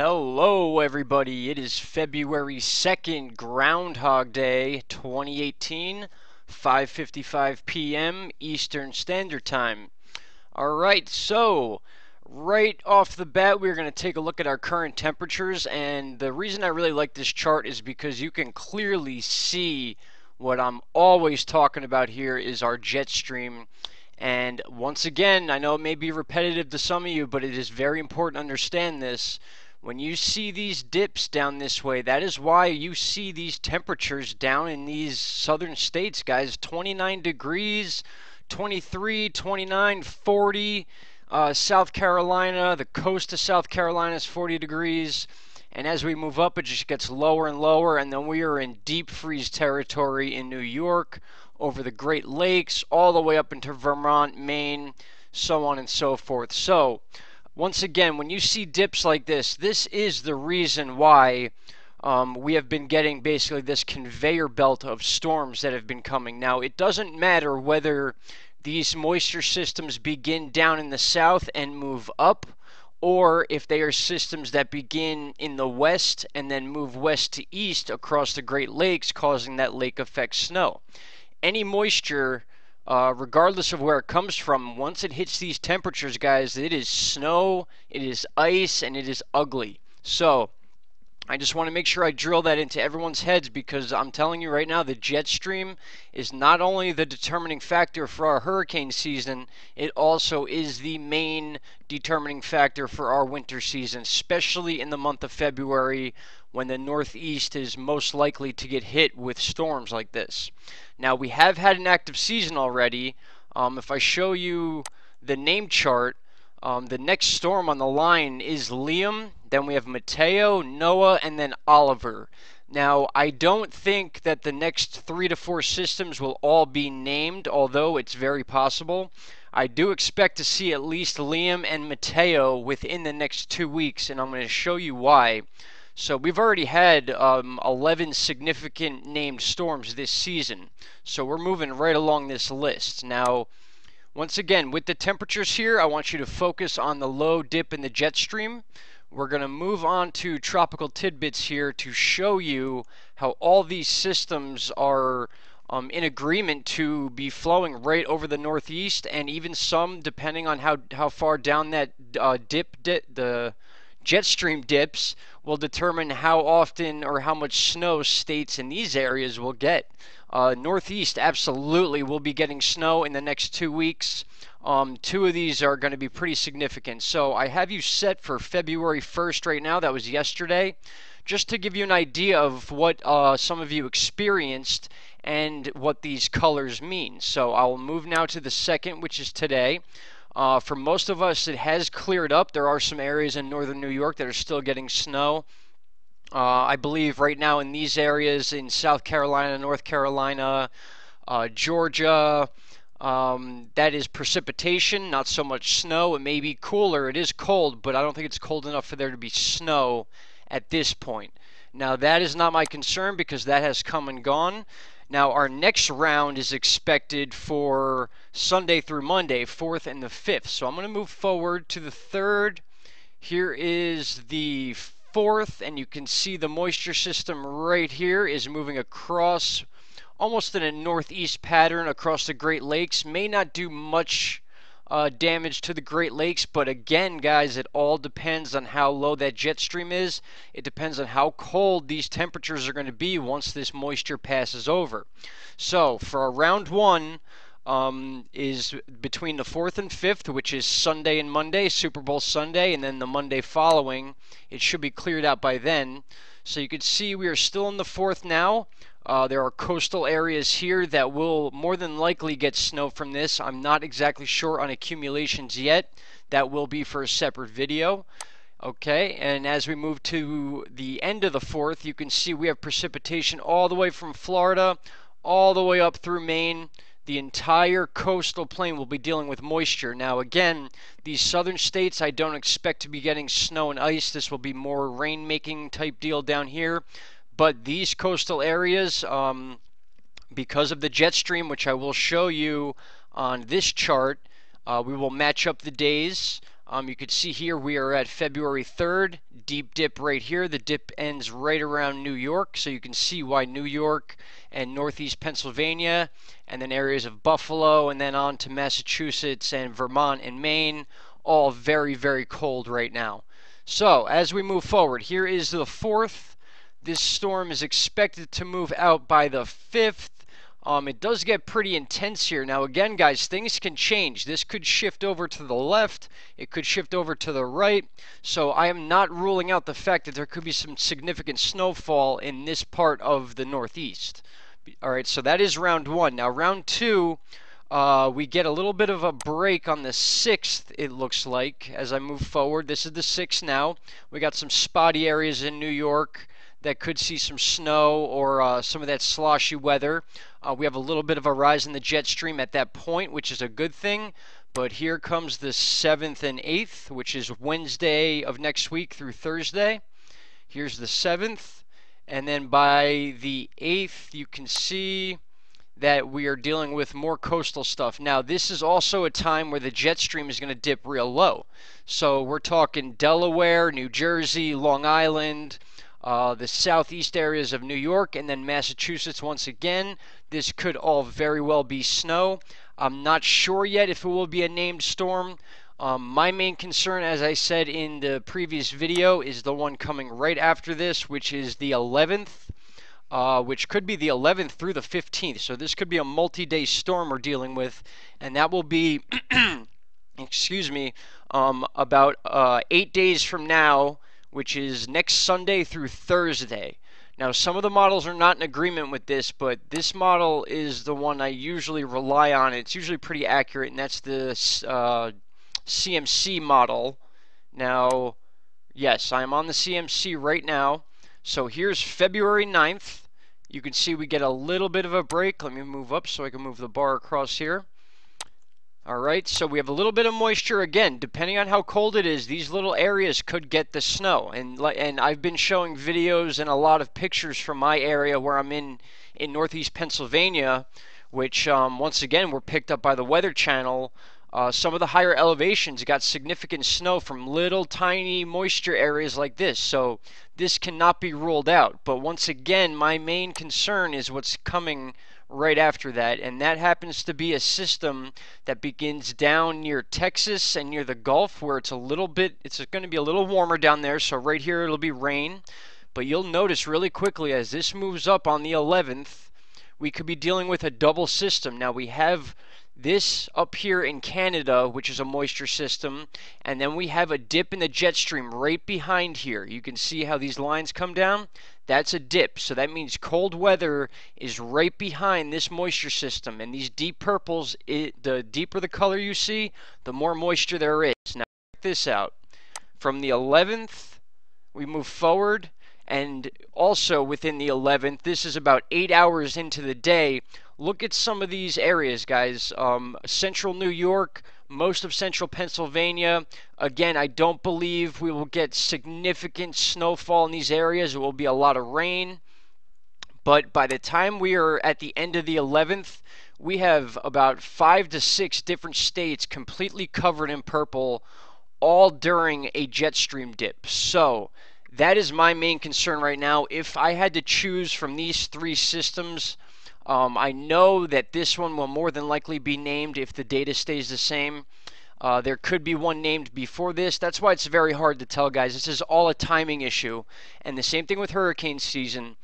Hello, everybody. It is February 2nd, Groundhog Day, 2018, 5:55 p.m. Eastern Standard Time. All right, so right off the bat, we're going to take a look at our current temperatures. And the reason I really like this chart is because you can clearly see what I'm always talking about here is our jet stream. And once again, I know it may be repetitive to some of you, but it is very important to understand this. When you see these dips down this way, that is why you see these temperatures down in these southern states, guys. 29 degrees, 23, 29, 40. South Carolina, the coast of South Carolina is 40 degrees. And as we move up, it just gets lower and lower. And then we are in deep freeze territory in New York, over the Great Lakes, all the way up into Vermont, Maine, so on and so forth. So, once again, when you see dips like this is the reason why we have been getting basically this conveyor belt of storms that have been coming. Now, it doesn't matter whether these moisture systems begin down in the south and move up, or if they are systems that begin in the west and then move west to east across the Great Lakes, causing that lake effect snow. Any moisture, regardless of where it comes from, once it hits these temperatures, guys, it is snow, it is ice, and it is ugly. So, I just want to make sure I drill that into everyone's heads, because I'm telling you right now, the jet stream is not only the determining factor for our hurricane season, it also is the main determining factor for our winter season, especially in the month of February, when the Northeast is most likely to get hit with storms like this. Now, we have had an active season already. If I show you the name chart, the next storm on the line is Liam, then we have Mateo, Noah, and then Oliver. Now, I don't think that the next 3 to 4 systems will all be named, although it's very possible. I do expect to see at least Liam and Mateo within the next 2 weeks, and I'm going to show you why. So we've already had 11 significant named storms this season, so we're moving right along this list. Now, once again, with the temperatures here, I want you to focus on the low dip in the jet stream. We're going to move on to tropical tidbits here to show you how all these systems are in agreement to be flowing right over the Northeast, and even some, depending on how far down that the jet stream dips, will determine how often or how much snow states in these areas will get. Northeast absolutely will be getting snow in the next 2 weeks. 2 of these are going to be pretty significant. So I have you set for February 1st right now. That was yesterday. Just to give you an idea of what some of you experienced and what these colors mean. So I'll move now to the 2nd, which is today. For most of us, it has cleared up. There are some areas in northern New York that are still getting snow. I believe right now in these areas in South Carolina, North Carolina, Georgia, that is precipitation, not so much snow. It may be cooler. It is cold, but I don't think it's cold enough for there to be snow at this point. Now, that is not my concern, because that has come and gone. Now, our next round is expected for Sunday through Monday, 4th and the 5th. So I'm going to move forward to the 3rd. Here is the 4th, and you can see the moisture system right here is moving across almost in a northeast pattern across the Great Lakes. May not do much damage to the Great Lakes, but again, guys, it all depends on how low that jet stream is. It depends on how cold these temperatures are going to be once this moisture passes over. So for our round 1 is between the 4th and 5th, which is Sunday and Monday, Super Bowl Sunday, and then the Monday following. It should be cleared out by then. So you can see we are still in the 4th now. There are coastal areas here that will more than likely get snow from this. I'm not exactly sure on accumulations yet. That will be for a separate video. Okay, and as we move to the end of the 4th, you can see we have precipitation all the way from Florida, all the way up through Maine. The entire coastal plain will be dealing with moisture. Now, again, these southern states, I don't expect to be getting snow and ice. This will be more rain-making type deal down here. But these coastal areas, because of the jet stream, which I will show you on this chart, we will match up the days. You can see here we are at February 3rd, deep dip right here. The dip ends right around New York, so you can see why New York and northeast Pennsylvania, and then areas of Buffalo, and then on to Massachusetts and Vermont and Maine, all very, very cold right now. So as we move forward, here is the 4th. This storm is expected to move out by the 5th. It does get pretty intense here. Now again, guys, things can change. This could shift over to the left. It could shift over to the right. So I am not ruling out the fact that there could be some significant snowfall in this part of the Northeast. All right, so that is round 1. Now round 2, we get a little bit of a break on the 6th, it looks like, as I move forward. This is the 6th now. We got some spotty areas in New York that could see some snow or some of that sloshy weather. We have a little bit of a rise in the jet stream at that point, which is a good thing. But here comes the 7th and 8th, which is Wednesday of next week through Thursday. Here's the 7th. And then by the 8th, you can see that we are dealing with more coastal stuff. Now, this is also a time where the jet stream is going to dip real low. So we're talking Delaware, New Jersey, Long Island, the southeast areas of New York, and then Massachusetts once again. This could all very well be snow. I'm not sure yet if it will be a named storm. My main concern, as I said in the previous video, is the one coming right after this, which is the 11th, which could be the 11th through the 15th. So this could be a multi-day storm we're dealing with, and that will be, excuse me, about 8 days from now, which is next Sunday through Thursday. Now, some of the models are not in agreement with this, but this model is the one I usually rely on. It's usually pretty accurate, and that's the CMC model. Now, yes, I'm on the CMC right now. So here's February 9th. You can see we get a little bit of a break. Let me move up so I can move the bar across here. All right, so we have a little bit of moisture. Again, depending on how cold it is, these little areas could get the snow. And I've been showing videos and a lot of pictures from my area where I'm in northeast Pennsylvania, which once again were picked up by the Weather Channel. Some of the higher elevations got significant snow from little tiny moisture areas like this. So this cannot be ruled out. But once again, my main concern is what's coming right after that, and that happens to be a system that begins down near Texas and near the Gulf, where it's going to be a little warmer down there. So right here it'll be rain, but you'll notice really quickly as this moves up on the 11th, we could be dealing with a double system. Now we have this up here in Canada, which is a moisture system, and then we have a dip in the jet stream right behind here. You can see how these lines come down. That's a dip, so that means cold weather is right behind this moisture system. And these deep purples, the deeper the color you see, the more moisture there is. Now check this out. From the 11th, we move forward, and also within the 11th, this is about 8 hours into the day. Look at some of these areas, guys. Central New York, most of central Pennsylvania. Again, I don't believe we will get significant snowfall in these areas. It will be a lot of rain. But by the time we are at the end of the 11th, we have about 5 to 6 different states completely covered in purple, all during a jet stream dip. So that is my main concern right now. If I had to choose from these 3 systems, I know that this one will more than likely be named if the data stays the same. There could be one named before this. That's why it's very hard to tell, guys. This is all a timing issue. And the same thing with hurricane season.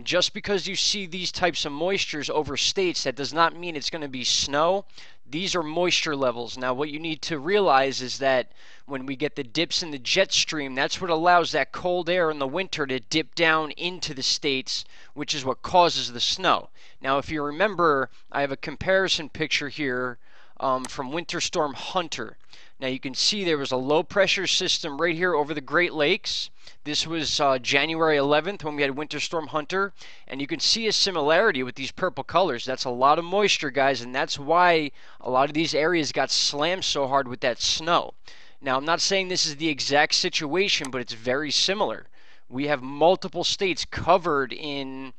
Just because you see these types of moistures over states, that does not mean it's going to be snow. These are moisture levels. Now, what you need to realize is that when we get the dips in the jet stream, that's what allows that cold air in the winter to dip down into the states, which is what causes the snow. Now, if you remember, I have a comparison picture here from Winter Storm Hunter. Now, you can see there was a low pressure system right here over the Great Lakes. This was January 11th when we had Winter Storm Hunter, and you can see a similarity with these purple colors. That's a lot of moisture, guys, and that's why a lot of these areas got slammed so hard with that snow. Now, I'm not saying this is the exact situation, but it's very similar. We have multiple states covered in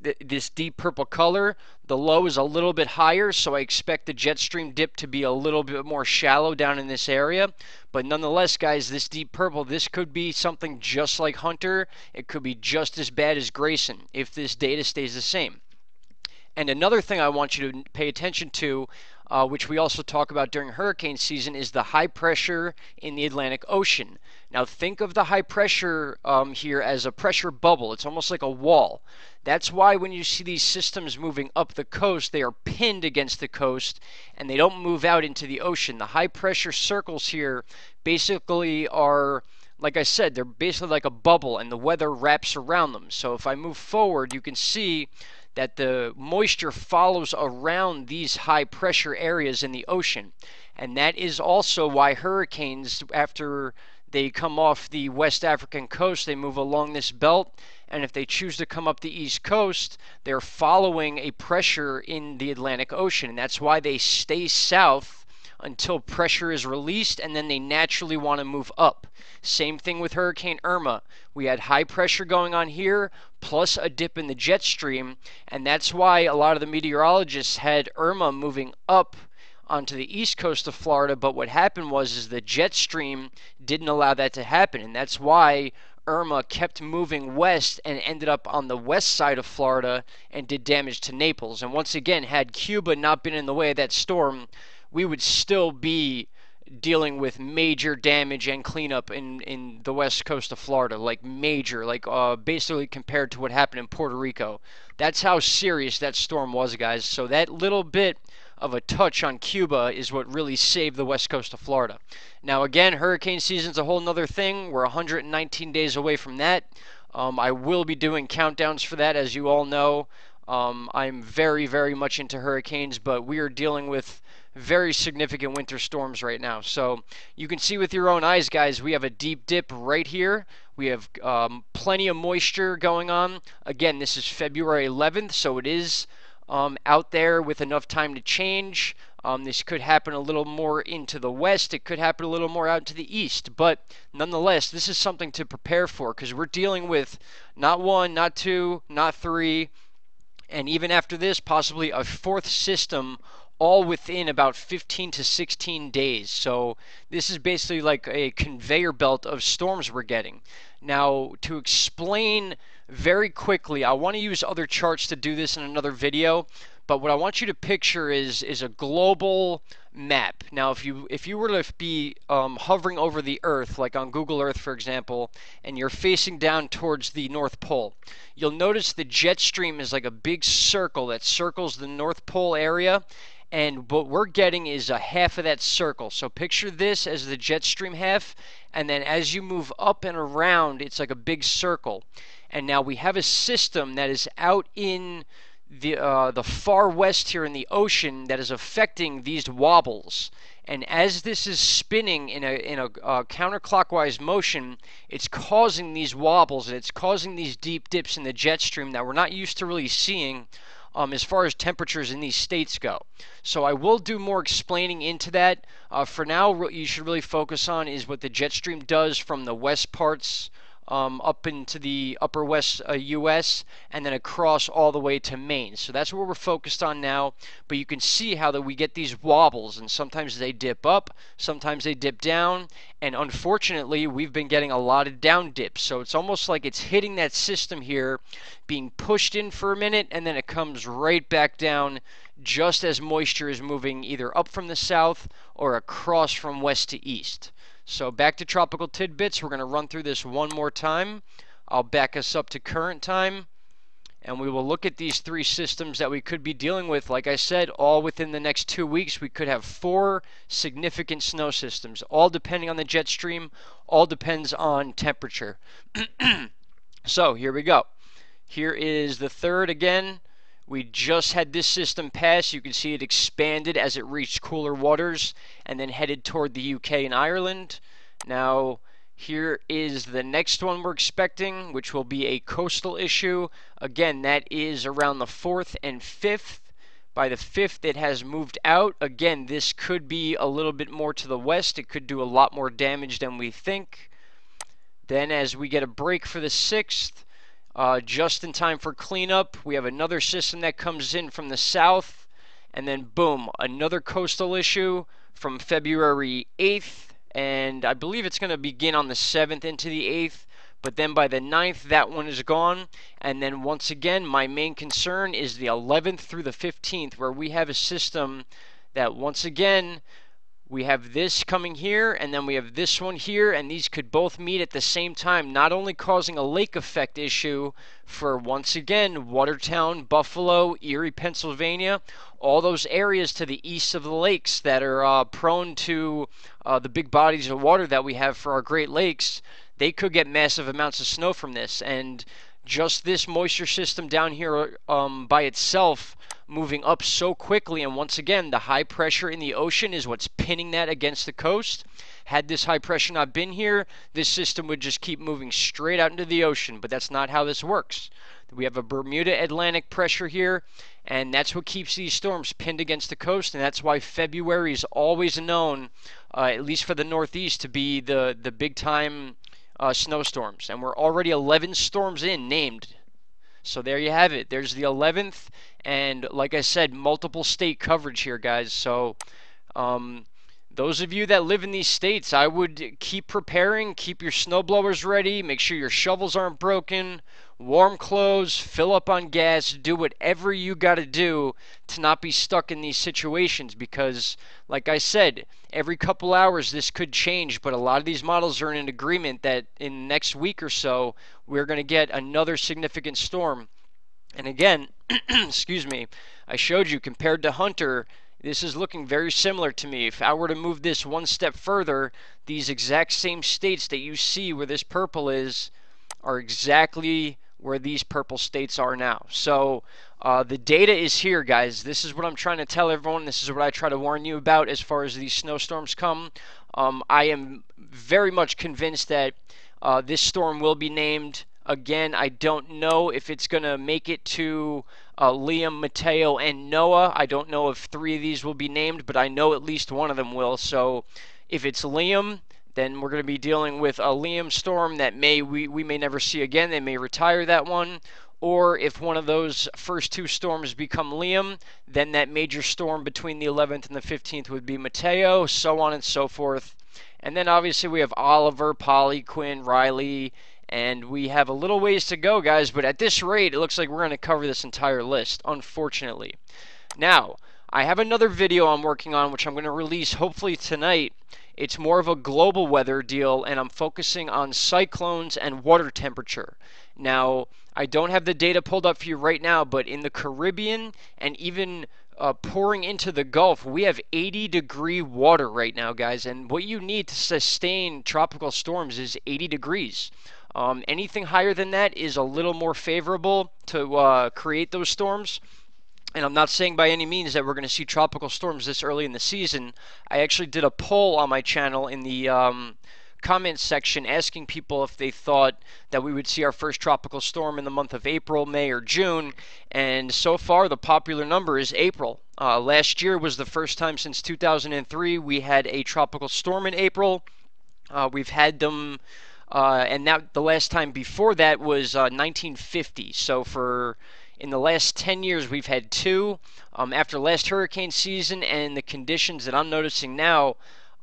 this deep purple color. The low is a little bit higher, so I expect the jet stream dip to be a little bit more shallow down in this area. But nonetheless, guys, this deep purple, this could be something just like Hunter. It could be just as bad as Grayson if this data stays the same. And another thing I want you to pay attention to, which we also talk about during hurricane season, is the high pressure in the Atlantic Ocean. Now think of the high pressure here as a pressure bubble. It's almost like a wall. That's why when you see these systems moving up the coast, they are pinned against the coast and they don't move out into the ocean. The high pressure circles here basically are, like I said, they're basically like a bubble and the weather wraps around them. So if I move forward, you can see that the moisture follows around these high pressure areas in the ocean. And that is also why hurricanes, after they come off the West African coast, they move along this belt. And if they choose to come up the East Coast, they're following a pressure in the Atlantic Ocean. And that's why they stay south until pressure is released, and then they naturally want to move up. Same thing with Hurricane Irma. We had high pressure going on here, plus a dip in the jet stream, and that's why a lot of the meteorologists had Irma moving up onto the east coast of Florida, but what happened was the jet stream didn't allow that to happen, and that's why Irma kept moving west and ended up on the west side of Florida and did damage to Naples. And once again, had Cuba not been in the way of that storm, we would still be dealing with major damage and cleanup in the west coast of Florida, like major, like basically compared to what happened in Puerto Rico. That's how serious that storm was, guys. So that little bit of a touch on Cuba is what really saved the west coast of Florida. Now again, hurricane season's a whole nother thing. We're 119 days away from that. I will be doing countdowns for that, as you all know. I'm very, very much into hurricanes, but we are dealing with very significant winter storms right now. So you can see with your own eyes, guys, we have a deep dip right here. We have plenty of moisture going on. Again, this is February 11th, so it is out there with enough time to change. This could happen a little more into the west. It could happen a little more out to the east. But nonetheless, this is something to prepare for because we're dealing with not one, not two, not three, and even after this, possibly a fourth system all within about 15 to 16 days. So this is basically like a conveyor belt of storms we're getting. Now, to explain very quickly, I want to use other charts to do this in another video, but what I want you to picture is a global map. Now, if you were to be hovering over the Earth, like on Google Earth, for example, and you're facing down towards the North Pole, you'll notice the jet stream is like a big circle that circles the North Pole area, and what we're getting is a half of that circle. So picture this as the jet stream half, and then as you move up and around, it's like a big circle. And now we have a system that is out in the far west here in the ocean that is affecting these wobbles. And as this is spinning in a counterclockwise motion, it's causing these wobbles and it's causing these deep dips in the jet stream that we're not used to really seeing as far as temperatures in these states go. So I will do more explaining into that. For now, what you should really focus on is what the jet stream does from the west parts up into the upper west U.S. and then across all the way to Maine. So that's what we're focused on now. But you can see how that we get these wobbles, and sometimes they dip up, sometimes they dip down, and unfortunately we've been getting a lot of down dips. So it's almost like it's hitting that system here, being pushed in for a minute, and then it comes right back down just as moisture is moving either up from the south or across from west to east. So back to Tropical Tidbits. We're going to run through this one more time. I'll back us up to current time, and we will look at these three systems that we could be dealing with. Like I said, all within the next 2 weeks, we could have 4 significant snow systems, all depending on the jet stream, all depends on temperature. So here we go. Here is the third again. We just had this system pass. You can see it expanded as it reached cooler waters and then headed toward the UK and Ireland. Now, here is the next one we're expecting, which will be a coastal issue. Again, that is around the 4th and 5th. By the 5th, it has moved out. Again, this could be a little bit more to the west. It could do a lot more damage than we think. Then as we get a break for the 6th, just in time for cleanup. We have another system that comes in from the south, and then boom, another coastal issue from February 8th, and I believe it's going to begin on the 7th into the 8th, but then by the 9th, that one is gone. And then once again, my main concern is the 11th through the 15th, where we have a system that once again, we have this coming here, and then we have this one here, and these could both meet at the same time, not only causing a lake effect issue for, once again, Watertown, Buffalo, Erie, Pennsylvania, all those areas to the east of the lakes that are prone to the big bodies of water that we have for our Great Lakes. They could get massive amounts of snow from this, and just this moisture system down here by itself moving up so quickly, and once again, the high pressure in the ocean is what's pinning that against the coast. Had this high pressure not been here, this system would just keep moving straight out into the ocean, but that's not how this works. We have a Bermuda Atlantic pressure here, and that's what keeps these storms pinned against the coast, and that's why February is always known, at least for the Northeast, to be the big-time snowstorms. And we're already 11 storms in named. So there you have it. There's the 11th, and like I said, multiple state coverage here, guys. So those of you that live in these states, I would keep preparing, keep your snow blowers ready, make sure your shovels aren't broken, warm clothes, fill up on gas, do whatever you got to do to not be stuck in these situations, because like I said, every couple hours this could change, but a lot of these models are in an agreement that in the next week or so we're going to get another significant storm. And again, excuse me, I showed you compared to Hunter, this is looking very similar to me. If I were to move this one step further, these exact same states that you see where this purple is are exactly where these purple states are now. So the data is here, guys. This is what I'm trying to tell everyone. This is what I try to warn you about as far as these snowstorms come. I am very much convinced that this storm will be named. Again, I don't know if it's going to make it to Liam, Mateo, and Noah. I don't know if 3 of these will be named, but I know at least one of them will. So if it's Liam, then we're going to be dealing with a Liam storm that we may never see again. They may retire that one. Or if one of those first 2 storms become Liam, then that major storm between the 11th and the 15th would be Mateo, so on and so forth. And then obviously we have Oliver, Polly, Quinn, Riley, and we have a little ways to go, guys, but at this rate, it looks like we're going to cover this entire list, unfortunately. Now, I have another video I'm working on, which I'm going to release hopefully tonight. It's more of a global weather deal, and I'm focusing on cyclones and water temperature. Now, I don't have the data pulled up for you right now, but in the Caribbean and even pouring into the Gulf, we have 80-degree water right now, guys, and what you need to sustain tropical storms is 80 degrees. Anything higher than that is a little more favorable to create those storms. And I'm not saying by any means that we're going to see tropical storms this early in the season. I actually did a poll on my channel in the comments section asking people if they thought that we would see our first tropical storm in the month of April, May, or June. And so far, the popular number is April. Last year was the first time since 2003 we had a tropical storm in April. We've had them... and that the last time before that was 1950. So in the last 10 years, we've had 2. After last hurricane season and the conditions that I'm noticing now,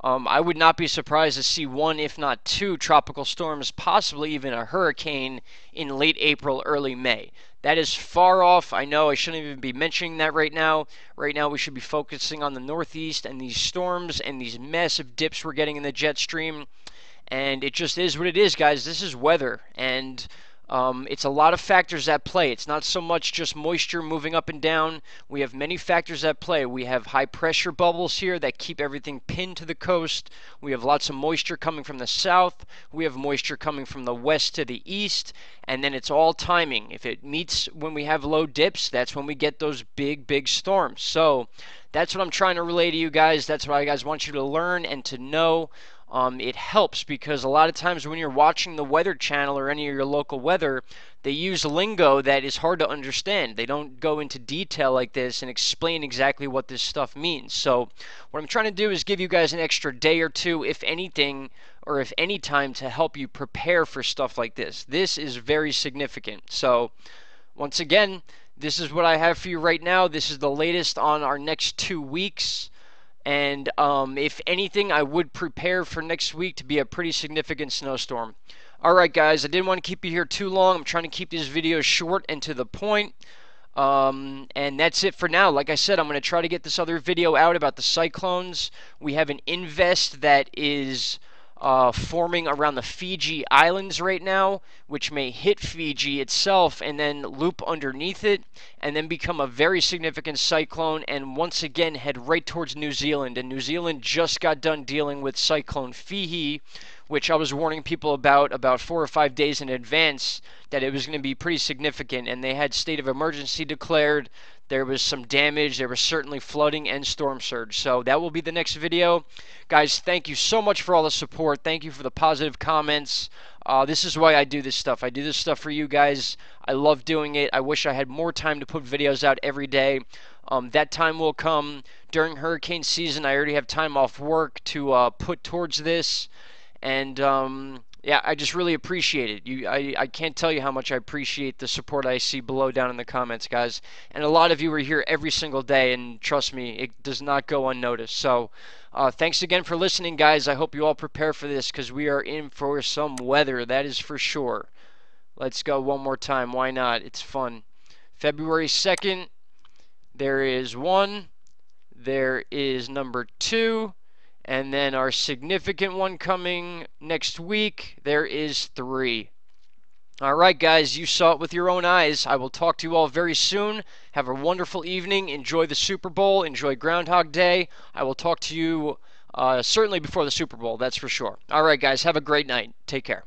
I would not be surprised to see 1, if not 2, tropical storms, possibly even a hurricane in late April, early May. That is far off. I know I shouldn't even be mentioning that right now. Right now, we should be focusing on the Northeast and these storms and these massive dips we're getting in the jet stream. And it just is what it is, guys. This is weather, and it's a lot of factors at play. It's not so much just moisture moving up and down. We have many factors at play. We have high pressure bubbles here that keep everything pinned to the coast. We have lots of moisture coming from the south. We have moisture coming from the west to the east. And then it's all timing. If it meets when we have low dips, that's when we get those big storms. So that's what I'm trying to relay to you guys. That's what I guys want you to learn and to know. It helps because a lot of times when you're watching the Weather Channel or any of your local weather, they use lingo that is hard to understand. They don't go into detail like this and explain exactly what this stuff means. So what I'm trying to do is give you guys an extra day or 2, if anything, or if any time to help you prepare for stuff like this. This is very significant. So once again, this is what I have for you right now. This is the latest on our next 2 weeks. And if anything, I would prepare for next week to be a pretty significant snowstorm. Alright guys, I didn't want to keep you here too long. I'm trying to keep these videos short and to the point. And that's it for now. Like I said, I'm going to try to get this other video out about the cyclones. We have an invest that is forming around the Fiji Islands right now, which may hit Fiji itself and then loop underneath it and then become a very significant cyclone and once again head right towards New Zealand. And New Zealand just got done dealing with Cyclone Fihi, which I was warning people about 4 or 5 days in advance that it was going to be pretty significant, and they had state of emergency declared. There was some damage. There was certainly flooding and storm surge. So that will be the next video. Guys, thank you so much for all the support. Thank you for the positive comments. This is why I do this stuff. I do this stuff for you guys. I love doing it. I wish I had more time to put videos out every day. That time will come during hurricane season. I already have time off work to put towards this. And yeah, I just really appreciate it. I can't tell you how much I appreciate the support I see below down in the comments, guys. And a lot of you are here every single day, and trust me, it does not go unnoticed. So thanks again for listening, guys. I hope you all prepare for this because we are in for some weather, that is for sure. Let's go one more time. Why not? It's fun. February 2nd, there is 1. There is number 2. And then our significant one coming next week, there is 3. All right, guys, you saw it with your own eyes. I will talk to you all very soon. Have a wonderful evening. Enjoy the Super Bowl. Enjoy Groundhog Day. I will talk to you certainly before the Super Bowl, that's for sure. All right, guys, have a great night. Take care.